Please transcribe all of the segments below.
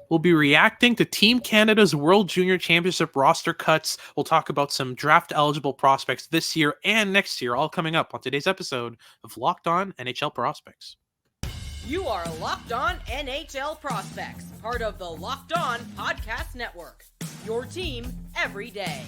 We'll be reacting to Team Canada's World Junior Championship roster cuts. We'll talk about some draft eligible prospects this year and next year, all coming up on today's episode of Locked On NHL Prospects. You are Locked On NHL Prospects, part of the Locked On Podcast Network. Your team every day.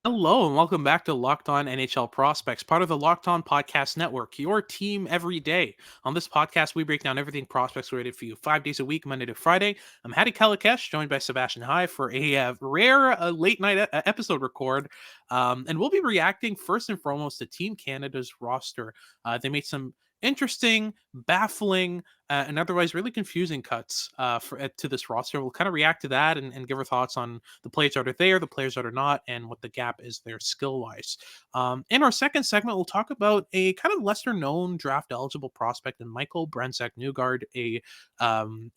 Hello and welcome back to Locked On NHL Prospects, part of the Locked On Podcast Network, your team every day. On this podcast, we break down everything prospects related for you 5 days a week, Monday to Friday. I'm Hadi, joined by Sebastian for a rare late night episode record. And we'll be reacting first and foremost to Team Canada's roster. They made some interesting, baffling, and otherwise really confusing cuts to this roster. We'll kind of react to that and give our thoughts on the players that are there, the players that are not, and what the gap is there skill-wise. In our second segment, we'll talk about a kind of lesser-known draft-eligible prospect in Michael Brandsegg-Nygård, a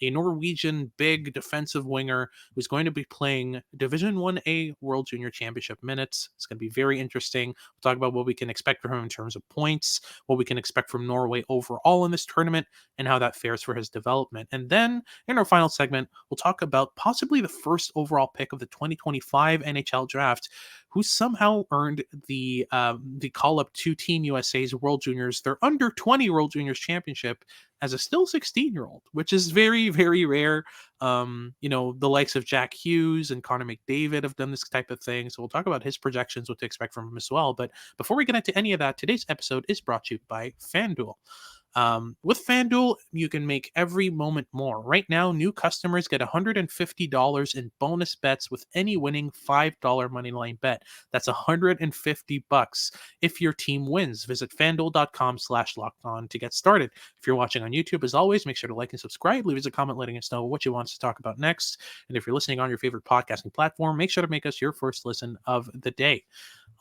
Norwegian big defensive winger who's going to be playing Division 1A World Junior Championship minutes. It's going to be very interesting. We'll talk about what we can expect from him in terms of points, what we can expect from Norway overall in this tournament, and how that fares for his development. And then in our final segment, we'll talk about possibly the first overall pick of the 2025 NHL draft, who somehow earned the call-up to Team USA's World Juniors, their under 20 World Juniors Championship, as a still 16-year-old, which is very, very rare. The likes of Jack Hughes and Connor McDavid have done this type of thing. So we'll talk about his projections, what to expect from him as well. But before we get into any of that, today's episode is brought to you by FanDuel. With FanDuel, you can make every moment more. Right now, new customers get $150 in bonus bets with any winning $5 moneyline bet. That's $150 if your team wins. Visit FanDuel.com/lockedon to get started. If you're watching on YouTube, as always, make sure to like and subscribe. Leave us a comment letting us know what you want us to talk about next. And if you're listening on your favorite podcasting platform, make sure to make us your first listen of the day.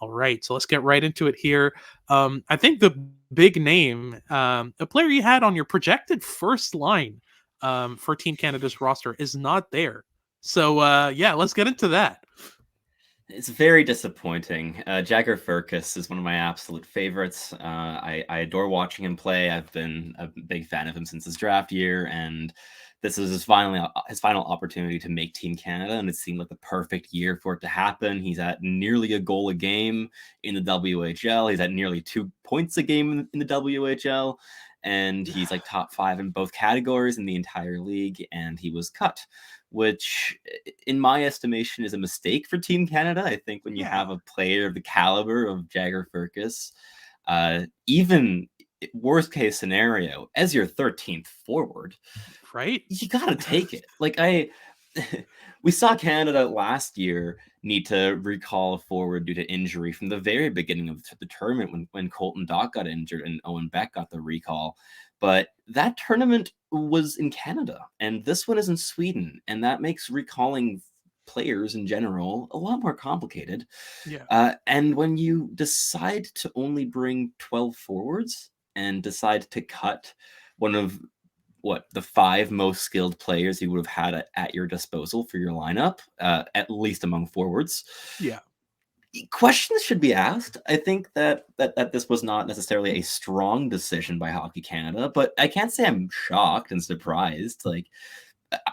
All right, so let's get right into it here. I think the big name, a player you had on your projected first line for Team Canada's roster is not there. So, let's get into that. It's very disappointing. Jagger Firkus is one of my absolute favorites. I adore watching him play. I've been a big fan of him since his draft year, and this is his final opportunity to make Team Canada, and it seemed like the perfect year for it to happen. He's at nearly a goal a game in the WHL. He's at nearly 2 points a game in the WHL, and he's like top 5 in both categories in the entire league, and he was cut, which in my estimation is a mistake for Team Canada. I think when you have a player of the caliber of Jagger Firkus, even worst case scenario, as your 13th forward, right? You gotta take it. We saw Canada last year need to recall a forward due to injury from the very beginning of the tournament when Colton Dach got injured and Owen Beck got the recall. But that tournament was in Canada, and this one is in Sweden, and that makes recalling players in general a lot more complicated. And when you decide to only bring 12 forwards and decide to cut one of the 5 most skilled players you would have had at your disposal for your lineup, at least among forwards. Questions should be asked. I think that this was not necessarily a strong decision by Hockey Canada, but I can't say I'm shocked and surprised.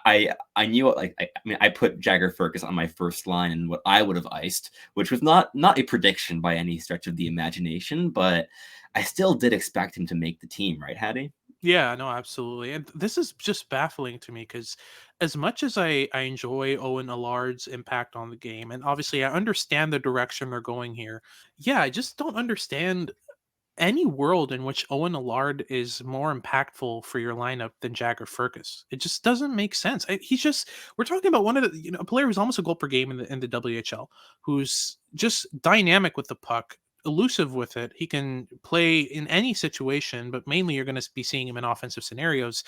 I knew I put Jagger Firkus on my first line and what I would have iced, which was not a prediction by any stretch of the imagination, but I still did expect him to make the team, right, Hadi? Yeah, no, absolutely. And this is just baffling to me because as much as I enjoy Owen Allard's impact on the game, and obviously I understand the direction they're going here, I just don't understand any world in which Owen Allard is more impactful for your lineup than Jagger Firkus. It just doesn't make sense. We're talking about one of the, a player who's almost a goal per game in the WHL, who's just dynamic with the puck, elusive with it. He can play in any situation, but mainly you're going to be seeing him in offensive scenarios.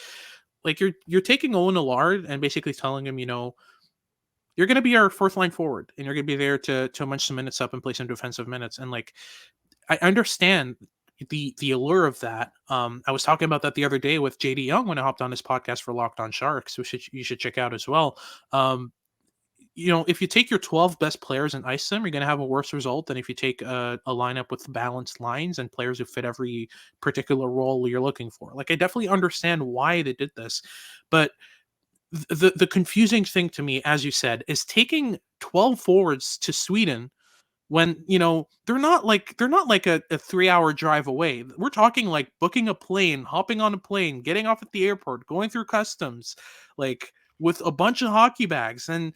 Like you're taking Owen Allard and basically telling him, you're going to be our fourth line forward, and you're going to be there to munch some minutes up and play some defensive minutes. And I understand the allure of that. I was talking about that the other day with JD Young when I hopped on his podcast for Locked On Sharks, which you should check out as well. If you take your 12 best players and ice them, you're going to have a worse result than if you take a lineup with balanced lines and players who fit every particular role you're looking for. Like, I definitely understand why they did this, but the confusing thing to me, as you said, is taking 12 forwards to Sweden when they're not like a 3-hour drive away. We're talking like booking a plane, hopping on a plane, getting off at the airport, going through customs, like with a bunch of hockey bags, and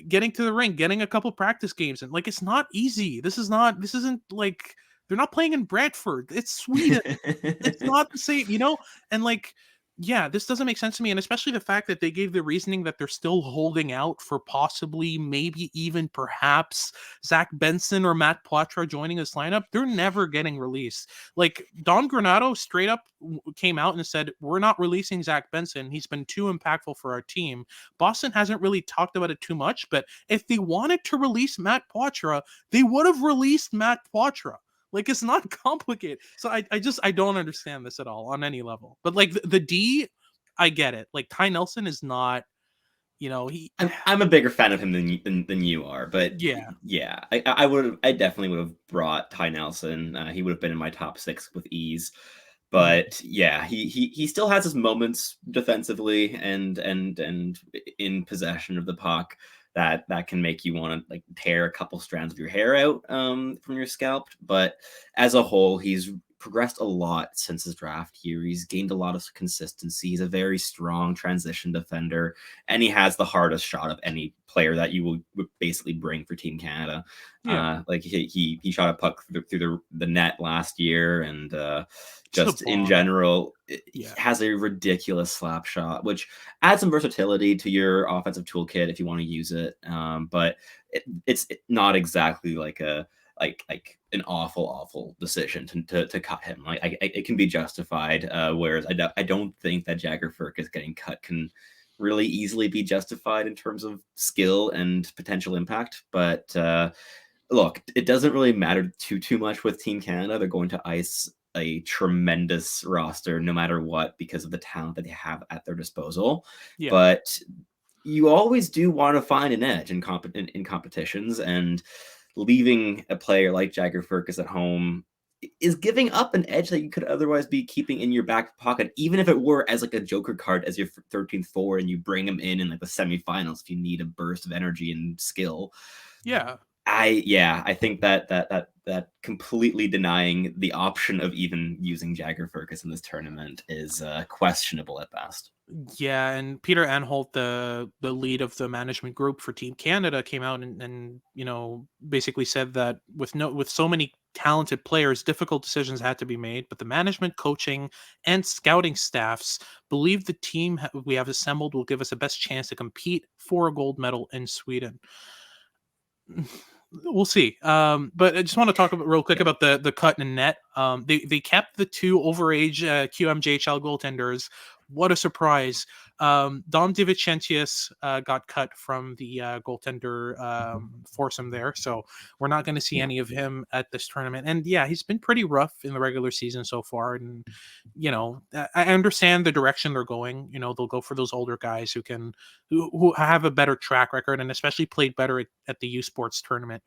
getting to the rink, getting a couple practice games, and like, it's not easy. This isn't like, they're not playing in Brantford. It's Sweden. It's not the same, and like, yeah, this doesn't make sense to me. And especially the fact that they gave the reasoning that they're still holding out for possibly, maybe even perhaps Zach Benson or Matt Poitras joining this lineup. They're never getting released. Like, Don Granato straight up came out and said, we're not releasing Zach Benson. He's been too impactful for our team. Boston hasn't really talked about it too much, but if they wanted to release Matt Poitras, they would have released Matt Poitras. Like, it's not complicated. So I don't understand this at all on any level. But like the D, I get it. Like, Ty Nelson is not, I'm a bigger fan of him than you are, but yeah, I definitely would have brought Ty Nelson. He would have been in my top 6 with ease. But yeah, he still has his moments defensively and in possession of the puck that can make you want to like tear a couple strands of your hair out from your scalp. But as a whole, he's progressed a lot since his draft year. He's gained a lot of consistency. He's a very strong transition defender, and he has the hardest shot of any player that you would basically bring for Team Canada. Yeah. Like he shot a puck through the net last year, and just in general, he has a ridiculous slap shot, which adds some versatility to your offensive toolkit if you want to use it. But it's not exactly like an awful decision to cut him. Like, it can be justified, whereas I don't think that Jagger Firkus getting cut can really easily be justified in terms of skill and potential impact. But look, it doesn't really matter too much with Team Canada. They're going to ice a tremendous roster no matter what because of the talent that they have at their disposal. Yeah. But you always do want to find an edge in competitions, and leaving a player like Jagger Firkus at home is giving up an edge that you could otherwise be keeping in your back pocket, even if it were as like a joker card as your 13th forward, and you bring him in like the semifinals if you need a burst of energy and skill. Yeah. I think that completely denying the option of even using Jagger Firkus in this tournament is questionable at best. Yeah, and Peter Anholt, the lead of the management group for Team Canada, came out and basically said that with so many talented players, difficult decisions had to be made, but the management, coaching, and scouting staffs believe the team we have assembled will give us the best chance to compete for a gold medal in Sweden. We'll see. But I just want to talk real quick about the cut and net. They kept the 2 overage QMJHL goaltenders. What a surprise. Dom DiVincentis got cut from the goaltender foursome there, so we're not going to see any of him at this tournament. And yeah, he's been pretty rough in the regular season so far. And I understand the direction they're going. They'll go for those older guys who have a better track record and especially played better at the U Sports tournament.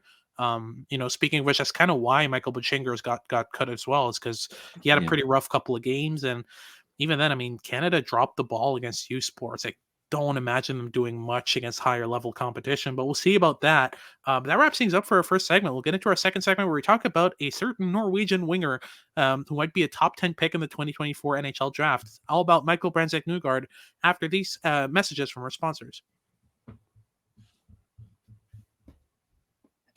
Speaking of which, that's kind of why Michael Brandsegg-Nygård got cut as well, is because he had a pretty rough couple of games. And even then, I mean, Canada dropped the ball against U Sports. I don't imagine them doing much against higher level competition, but we'll see about that. But that wraps things up for our first segment. We'll get into our second segment where we talk about a certain Norwegian winger who might be a top 10 pick in the 2024 NHL draft. All about Michael Brandsegg-Nygård after these messages from our sponsors.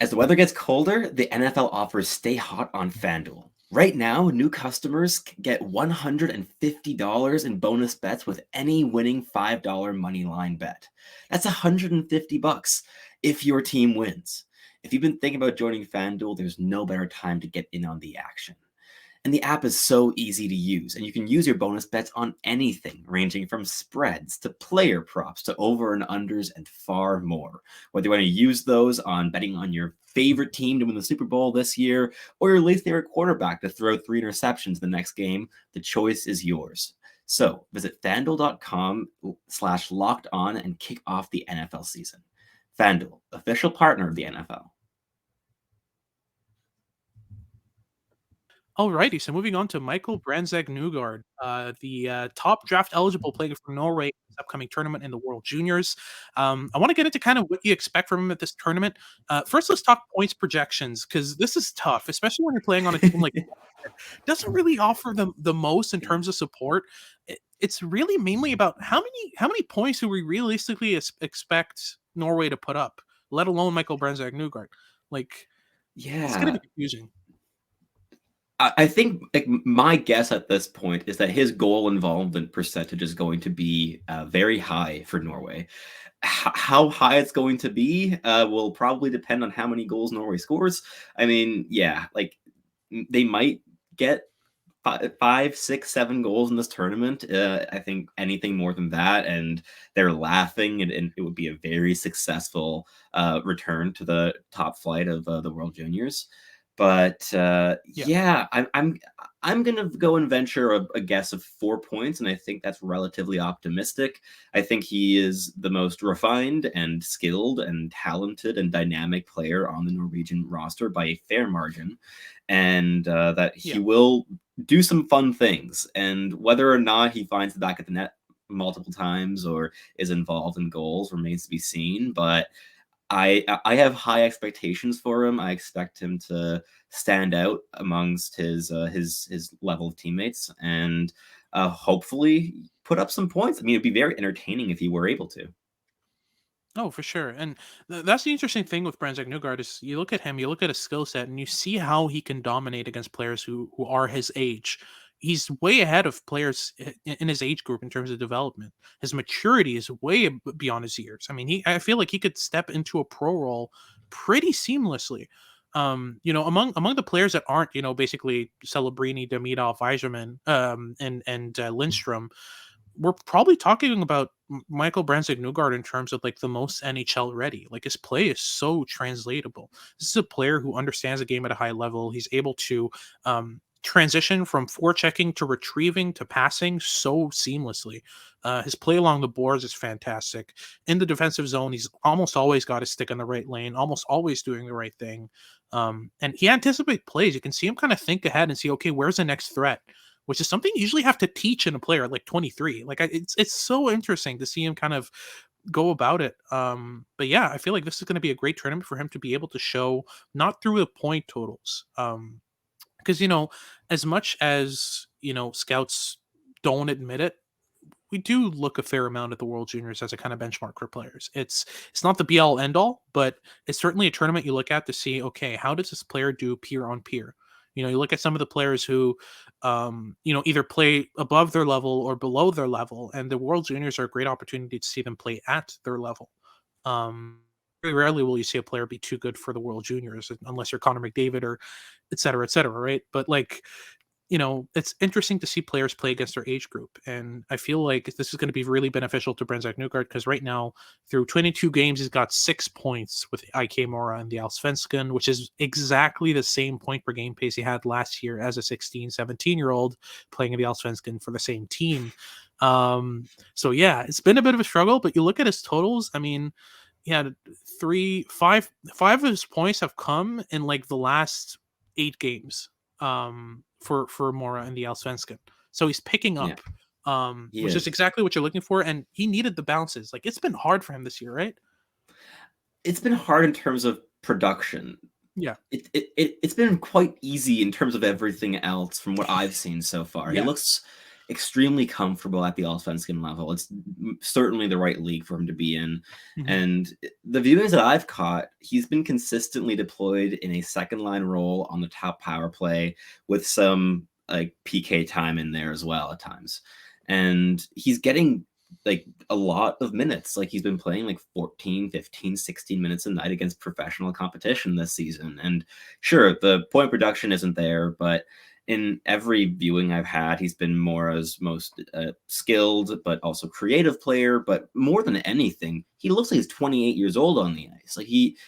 As the weather gets colder, the NFL offers Stay Hot on FanDuel. Right now, new customers get $150 in bonus bets with any winning $5 money line bet. That's $150 if your team wins. If you've been thinking about joining FanDuel, there's no better time to get in on the action. And the app is so easy to use, and you can use your bonus bets on anything, ranging from spreads to player props to over and unders and far more. Whether you want to use those on betting on your favorite team to win the Super Bowl this year, or your least favorite quarterback to throw 3 interceptions the next game, the choice is yours. So visit FanDuel.com/locked on and kick off the NFL season. FanDuel, official partner of the NFL. Alrighty, so moving on to Michael Brandsegg-Nygård, the top draft eligible player for Norway in this upcoming tournament in the World Juniors. I want to get into kind of what you expect from him at this tournament. First, let's talk points projections, because this is tough, especially when you're playing on a team like doesn't really offer the most in terms of support. It's really mainly about how many points do we realistically expect Norway to put up, let alone Michael Brandsegg-Nygård. Like, it's going to be confusing. I think like my guess at this point is that his goal involvement percentage is going to be very high for Norway. How high it's going to be will probably depend on how many goals Norway scores. I mean, yeah, like they might get 5, 6, 7 goals in this tournament. I think anything more than that, and they're laughing, and it would be a very successful return to the top flight of the World Juniors. But yeah, I'm gonna go and venture a guess of 4 points, and I think that's relatively optimistic. I think he is the most refined and skilled and talented and dynamic player on the Norwegian roster by a fair margin, and that he will do some fun things. And whether or not he finds the back of the net multiple times or is involved in goals remains to be seen. But I have high expectations for him. I expect him to stand out amongst his level of teammates and hopefully put up some points. I mean, it'd be very entertaining if he were able to. Oh, for sure. And that's the interesting thing with Brandsegg-Nygård is you look at him, you look at his skill set, and you see how he can dominate against players who are his age. He's way ahead of players in his age group in terms of development. His maturity is way beyond his years. I mean, I feel like he could step into a pro role pretty seamlessly. Among the players that aren't, basically Celebrini, Demidov, Eiserman, and Lindstrom, we're probably talking about Michael Brandsegg-Nygård in terms of like the most NHL ready. Like his play is so translatable. This is a player who understands the game at a high level. He's able to transition from forechecking to retrieving to passing so seamlessly. His play along the boards is fantastic. In the defensive zone, he's almost always got his stick in the right lane, almost always doing the right thing. And he anticipates plays. You can see him kind of think ahead and see, okay, where's the next threat? Which is something you usually have to teach in a player like 23. Like it's so interesting to see him kind of go about it. But yeah, I feel like this is going to be a great tournament for him to be able to show, not through the point totals. Because as much as scouts don't admit it, we do look a fair amount at the World Juniors as a kind of benchmark for players. It's not the be all end all, but it's certainly a tournament you look at to see, okay, how does this player do peer on peer? You look at some of the players who, either play above their level or below their level, and the World Juniors are a great opportunity to see them play at their level. Very rarely will you see a player be too good for the World Juniors, unless you're Connor McDavid or et cetera, right? But it's interesting to see players play against their age group. And I feel like this is going to be really beneficial to Brandsegg-Nygård because right now, through 22 games, he's got 6 points with IK Mora and the Allsvenskan, which is exactly the same point per game pace he had last year as a 16, 17-year-old playing in the Allsvenskan for the same team. So yeah, it's been a bit of a struggle, but you look at his totals. I mean, he had 5 of his points have come in like the last 8 games. For Mora and the Allsvenskan. So he's picking up, which is exactly what you're looking for. And he needed the bounces. Like it's been hard for him this year, right? It's been hard in terms of production. Yeah. It's been quite easy in terms of everything else from what I've seen so far. Yeah. He looks extremely comfortable at the Allsvenskan level. It's certainly the right league for him to be in. Mm-hmm. And the viewings that I've caught, he's been consistently deployed in a second line role on the top power play with some like PK time in there as well at times. And he's getting like a lot of minutes. Like he's been playing like 14, 15, 16 minutes a night against professional competition this season. And sure, the point production isn't there, but in every viewing I've had, he's been Mora's most skilled, but also creative player. But more than anything, he looks like he's 28 years old on the ice. Like he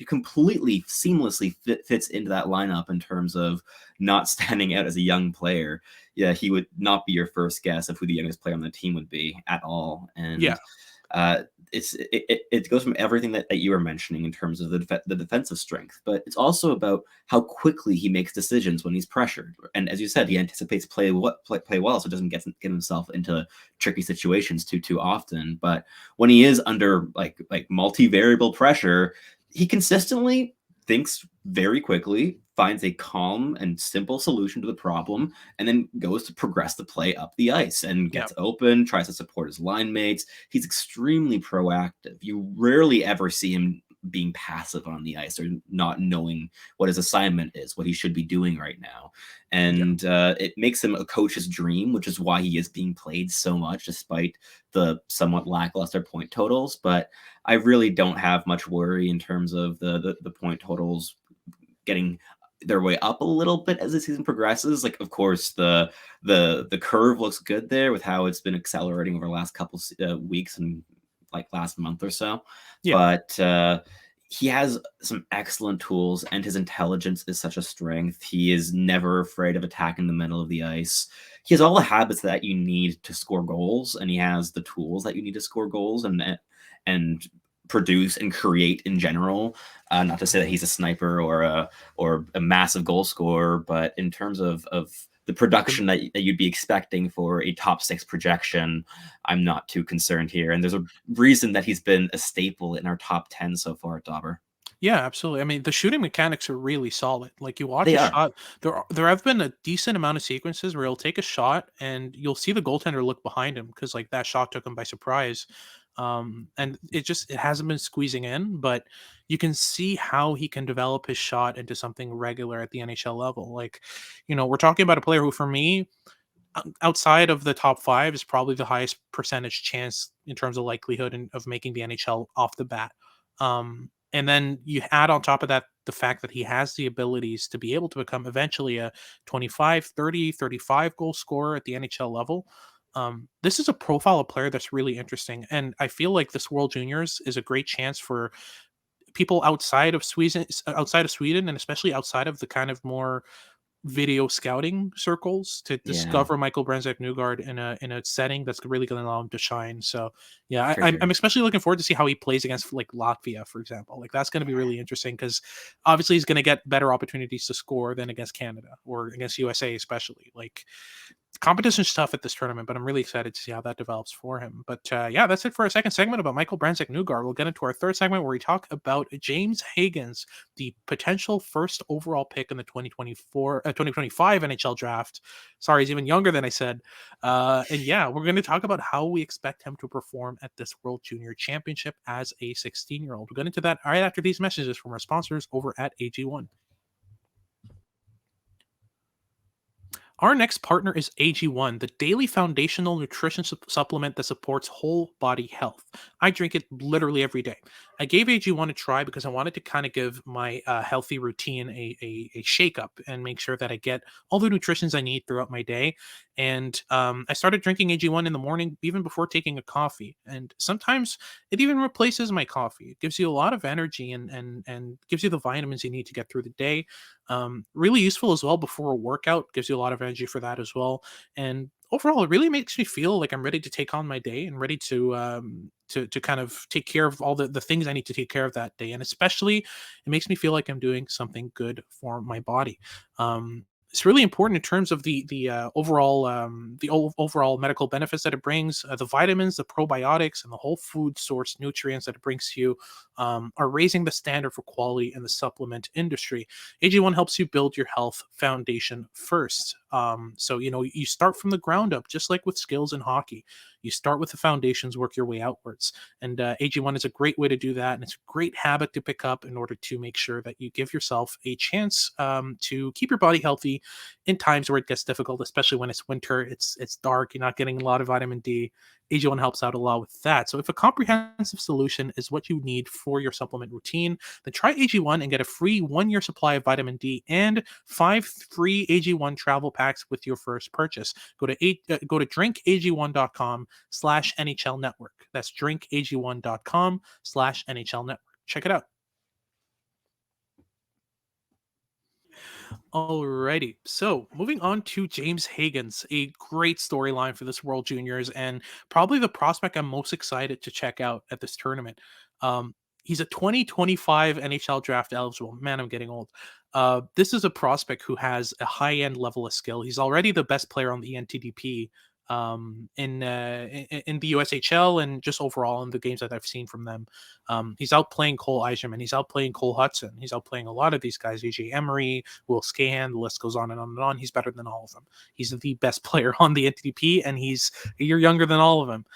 completely seamlessly fits into that lineup in terms of not standing out as a young player. Yeah, he would not be your first guess of who the youngest player on the team would be at all. And Yeah. It goes from everything that you were mentioning in terms of the defensive strength, but it's also about how quickly he makes decisions when he's pressured. And as you said, he anticipates play well, so it doesn't get himself into tricky situations too often. But when he is under like multivariable pressure, he consistently thinks very quickly, finds a calm and simple solution to the problem, and then goes to progress the play up the ice and gets open, tries to support his line mates. He's extremely proactive. You rarely ever see him being passive on the ice or not knowing what his assignment is, what he should be doing right now. And it makes him a coach's dream, which is why he is being played so much despite the somewhat lackluster point totals. But I really don't have much worry in terms of the point totals getting their way up a little bit as the season progresses. Like, of course, the curve looks good there with how it's been accelerating over the last couple weeks and like last month or so. But he has some excellent tools, and his intelligence is such a strength. He is never afraid of attacking the middle of the ice. He has all the habits that you need to score goals, and he has the tools that you need to score goals and produce and create in general. Not to say that he's a sniper or a massive goal scorer, but in terms of the production that you'd be expecting for a top 6 projection, I'm not too concerned here. And there's a reason that he's been a staple in our top 10 so far at Dauber. Yeah, absolutely. I mean, the shooting mechanics are really solid. Like, you watch They a are. shot, there have been a decent amount of sequences where he'll take a shot and you'll see the goaltender look behind him because like that shot took him by surprise. And it hasn't been squeezing in, but you can see how he can develop his shot into something regular at the NHL level. Like, we're talking about a player who, for me, outside of the top 5, is probably the highest percentage chance in terms of likelihood of making the NHL off the bat. And then you add on top of that the fact that he has the abilities to be able to become eventually a 25, 30, 35 goal scorer at the NHL level. This is a profile of player that's really interesting. And I feel like this World Juniors is a great chance for people outside of Sweden, and especially outside of the kind of more video scouting circles to discover Michael Brandsegg-Nygård in a setting that's really going to allow him to shine. So yeah, I'm especially looking forward to see how he plays against like Latvia, for example. Like, that's going to be really interesting because obviously he's going to get better opportunities to score than against Canada or against USA, especially. Like, competition's tough at this tournament, but I'm really excited to see how that develops for him. But yeah, that's it for our second segment about Michael Brandsegg-Nygård. We'll get into our third segment where we talk about James Hagens, the potential first overall pick in the 2025 NHL draft. Sorry, he's even younger than I said. And yeah, we're going to talk about how we expect him to perform at this World Junior Championship as a 16-year-old. We'll get into that right after these messages from our sponsors over at AG1. Our next partner is AG1, the daily foundational nutrition supplement that supports whole body health. I drink it literally every day. I gave AG1 a try because I wanted to kind of give my healthy routine a shake up and make sure that I get all the nutritions I need throughout my day. And I started drinking AG1 in the morning, even before taking a coffee. And sometimes it even replaces my coffee. It gives you a lot of energy and gives you the vitamins you need to get through the day. Really useful as well before a workout, gives you a lot of energy for that as well. And overall, it really makes me feel like I'm ready to take on my day and ready to kind of take care of all the things I need to take care of that day. And especially, it makes me feel like I'm doing something good for my body. It's really important in terms of the overall medical benefits that it brings. The vitamins, the probiotics, and the whole food source nutrients that it brings to you are raising the standard for quality in the supplement industry. AG1 helps you build your health foundation first. So you start from the ground up, just like with skills in hockey. You start with the foundations, work your way outwards. And AG1 is a great way to do that. And it's a great habit to pick up in order to make sure that you give yourself a chance to keep your body healthy in times where it gets difficult, especially when it's winter, it's dark, you're not getting a lot of vitamin D. AG1 helps out a lot with that. So if a comprehensive solution is what you need for your supplement routine, then try AG1 and get a free 1-year supply of vitamin D and 5 free AG1 travel packs with your first purchase. Go to drinkag1.com/NHL network. That's drinkag1.com/NHL network. Check it out. Alrighty, so moving on to James Hagens, a great storyline for this World Juniors, and probably the prospect I'm most excited to check out at this tournament. He's a 2025 NHL draft eligible. Man, I'm getting old. This is a prospect who has a high end level of skill. He's already the best player on the NTDP in the USHL and just overall in the games that I've seen from them. He's outplaying Cole Eiserman. He's outplaying Cole Hudson. He's outplaying a lot of these guys, AJ Emery, Will Scahan, the list goes on and on and on. He's better than all of them. He's the best player on the NTDP, and he's a year younger than all of them.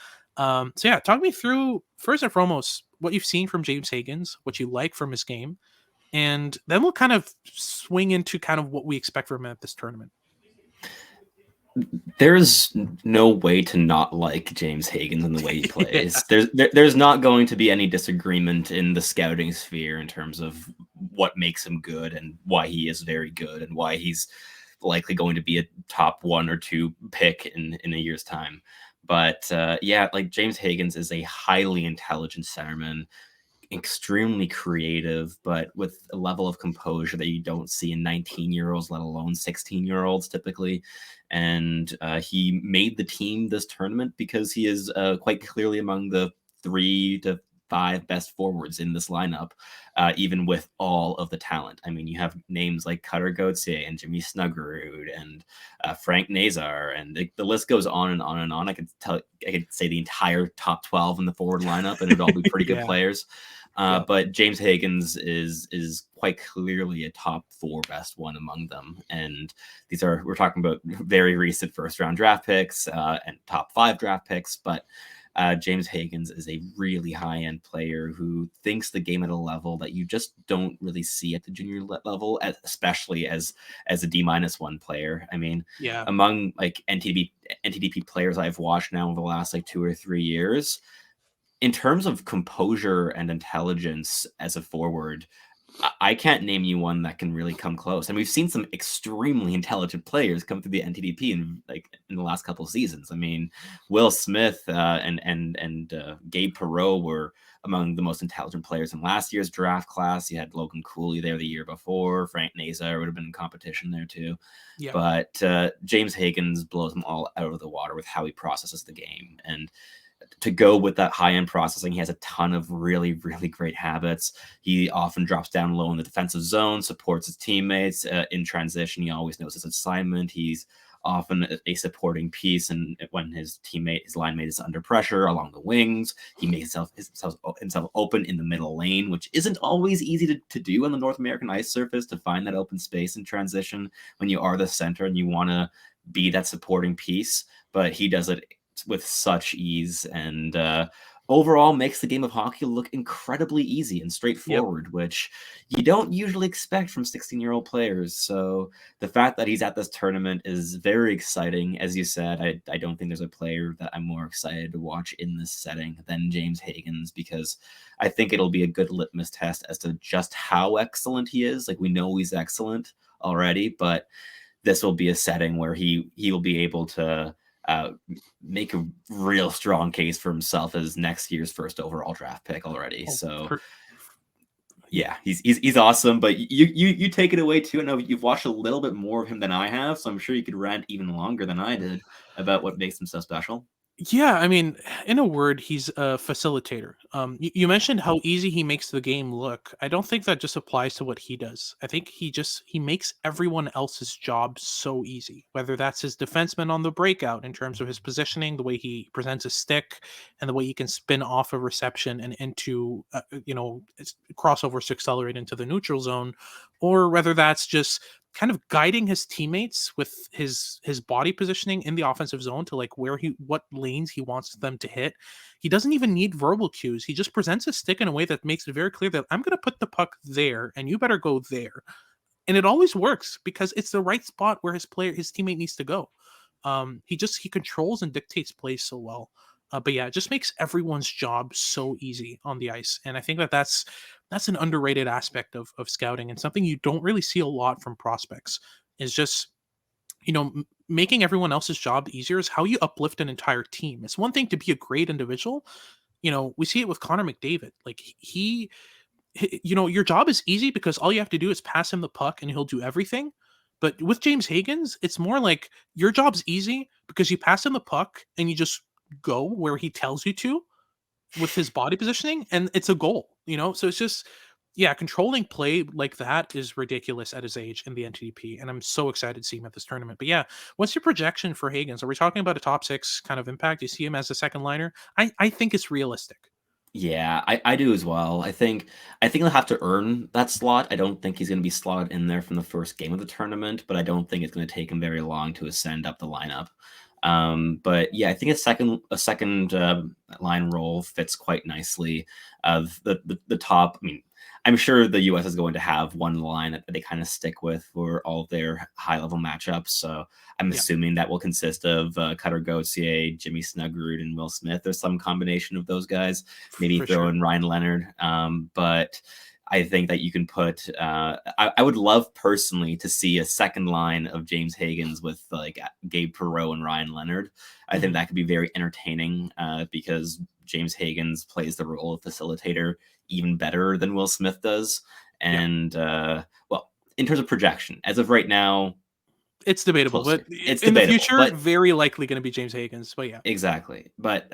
So yeah, talk me through, first and foremost, what you've seen from James Hagens, what you like from his game, and then we'll kind of swing into kind of what we expect from him at this tournament. There's no way to not like James Hagens in the way he plays. There's not going to be any disagreement in the scouting sphere in terms of what makes him good and why he is very good and why he's likely going to be a top 1 or 2 pick in a year's time. But yeah, like James Hagens is a highly intelligent centerman, extremely creative, but with a level of composure that you don't see in 19-year-olds, let alone 16-year-olds typically. And he made the team this tournament because he is quite clearly among the 3 to 5 best forwards in this lineup, even with all of the talent. I mean, you have names like Cutter Gauthier and Jimmy Snuggerud and Frank Nazar, and the list goes on and on and on. I could say the entire top 12 in the forward lineup, and it'd all be pretty good players. But James Hagens is quite clearly a top 4 best one among them. And we're talking about very recent first round draft picks and top 5 draft picks. But James Hagens is a really high end player who thinks the game at a level that you just don't really see at the junior level, especially as a D-1 player. I mean, among like NTDP players I've watched now over the last like 2 or 3 years, in terms of composure and intelligence as a forward, I can't name you one that can really come close. And we've seen some extremely intelligent players come through the NTDP in the last couple of seasons. I mean, Will Smith and Gabe Perreault were among the most intelligent players in last year's draft class. You had Logan Cooley there the year before. Frank Nazar would have been in competition there too. Yeah. But James Hagens blows them all out of the water with how he processes the game. And to go with that high-end processing, he has a ton of really, really great habits. He often drops down low in the defensive zone, supports his teammates in transition. He always knows his assignment. He's often a supporting piece, and when his line mate is under pressure along the wings, he makes himself open in the middle lane, which isn't always easy to do on the North American ice surface, to find that open space in transition when you are the center and you want to be that supporting piece. But he does it with such ease, and overall makes the game of hockey look incredibly easy and straightforward, which you don't usually expect from 16-year-old players. So the fact that he's at this tournament is very exciting. As you said, I don't think there's a player that I'm more excited to watch in this setting than James Hagens, because I think it'll be a good litmus test as to just how excellent he is. Like, we know he's excellent already, but this will be a setting where he will be able to make a real strong case for himself as next year's first overall draft pick already. Yeah, he's awesome. But you take it away too. I know you've watched a little bit more of him than I have, so I'm sure you could rant even longer than I did about what makes him so special. Yeah, I mean, in a word, he's a facilitator. You mentioned how easy he makes the game look. I don't think that just applies to what he does. I think he makes everyone else's job so easy, whether that's his defenseman on the breakout in terms of his positioning, the way he presents his stick, and the way he can spin off a reception and into, crossovers to accelerate into the neutral zone, or whether that's just kind of guiding his teammates with his body positioning in the offensive zone to like what lanes he wants them to hit. He doesn't even need verbal cues. He just presents his stick in a way that makes it very clear that I'm going to put the puck there and you better go there. And it always works because it's the right spot where his teammate needs to go. He controls and dictates plays so well. But yeah, it just makes everyone's job so easy on the ice, and I think that's an underrated aspect of scouting, and something you don't really see a lot from prospects. Is just making everyone else's job easier is how you uplift an entire team. It's one thing to be a great individual. We see it with Connor McDavid. Like your job is easy because all you have to do is pass him the puck and he'll do everything. But with James Hagens, it's more like your job's easy because you pass him the puck and you just go where he tells you to with his body positioning, and it's a goal. So it's just, yeah, controlling play like that is ridiculous at his age in the NTDP, and I'm so excited to see him at this tournament. But yeah, what's your projection for Hagens? Are we talking about a top 6 kind of impact? Do you see him as a second liner? I think it's realistic. Yeah, I do as well. I think he'll have to earn that slot. I don't think he's going to be slotted in there from the first game of the tournament, but I don't think it's going to take him very long to ascend up the lineup. But yeah, I think a second line role fits quite nicely. Of the top, I mean, I'm sure the U.S. is going to have one line that they kind of stick with for all of their high level matchups. So I'm Yeah. assuming that will consist of Cutter Gauthier, Jimmy Snuggerud, and Will Smith, or some combination of those guys. Maybe For throw sure. in Ryan Leonard. But I think that you can put. I would love personally to see a second line of James Hagens with like Gabe Perreault and Ryan Leonard. I think Mhm. that could be very entertaining because James Hagens plays the role of facilitator even better than Will Smith does. Yeah. And well, in terms of projection, as of right now, It's debatable, but closer. It's in the debatable, future, but very likely going to be James Hagens. But yeah, exactly. But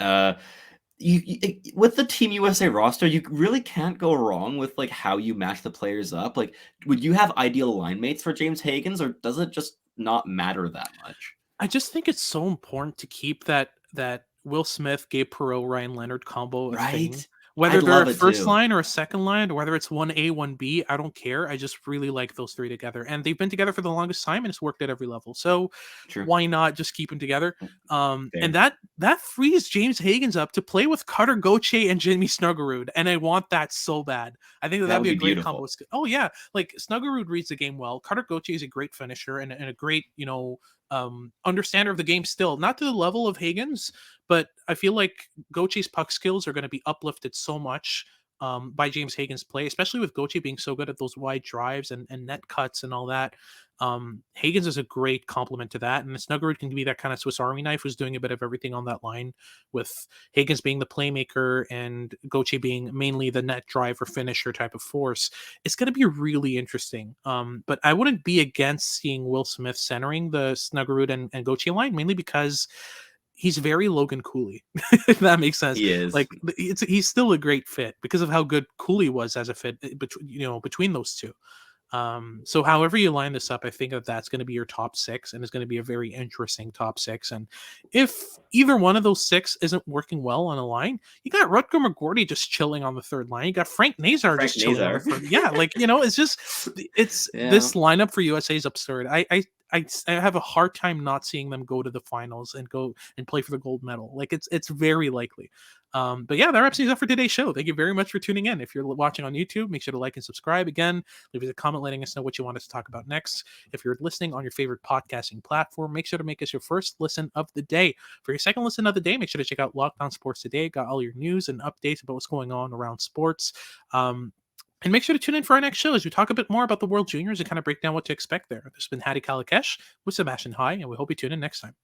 with the Team USA roster, you really can't go wrong with like how you match the players up. Like, would you have ideal line mates for James Hagens, or does it just not matter that much? I just think it's so important to keep that Will Smith, Gabe Perreault, Ryan Leonard combo a thing. Right? Whether I'd they're love a it first too. line or a second line, or whether it's 1A, 1B, I don't care. I just really like those three together. And they've been together for the longest time and it's worked at every level. So True. why not just keep them together? And Fair. that frees James Hagens up to play with Cutter Gauthier and Jimmy Snuggerud. And I want that so bad. I think That that'd would be a be great combo. beautiful. Oh yeah. Like Snuggerud reads the game well. Cutter Gauthier is a great finisher and a great, understander of the game still. Not to the level of Hagens, but I feel like Gochi's puck skills are going to be uplifted so much by James Hagens' play, especially with Gochi being so good at those wide drives and net cuts and all that. Hagens is a great complement to that, and Snuggerud can be that kind of Swiss Army knife who's doing a bit of everything on that line, with Hagens being the playmaker and Gochi being mainly the net driver finisher type of force. It's going to be really interesting. But I wouldn't be against seeing Will Smith centering the Snuggerud and Gochi line, mainly because he's very Logan Cooley, if that makes sense. He is. Like he's still a great fit because of how good Cooley was as a fit between those two. So however you line this up, I think that's going to be your top 6, and it's going to be a very interesting top 6. And if either one of those 6 isn't working well on a line, you got Rutger McGorty just chilling on the third line. You got Frank Nazar Frank just chilling on the Nazar. third. Yeah, it's just Yeah. this lineup for USA is absurd. I have a hard time not seeing them go to the finals and go and play for the gold medal. Like it's very likely. But yeah, that wraps things up for today's show. Thank you very much for tuning in. If you're watching on YouTube, make sure to like and subscribe. Again, leave us a comment letting us know what you want us to talk about next. If you're listening on your favorite podcasting platform, make sure to make us your first listen of the day. For your second listen of the day, make sure to check out Locked On Sports Today. Got all your news and updates about what's going on around sports. And make sure to tune in for our next show as we talk a bit more about the World Juniors and kind of break down what to expect there. This has been Hadi Kalakesh with Sebastian High, and we hope you tune in next time.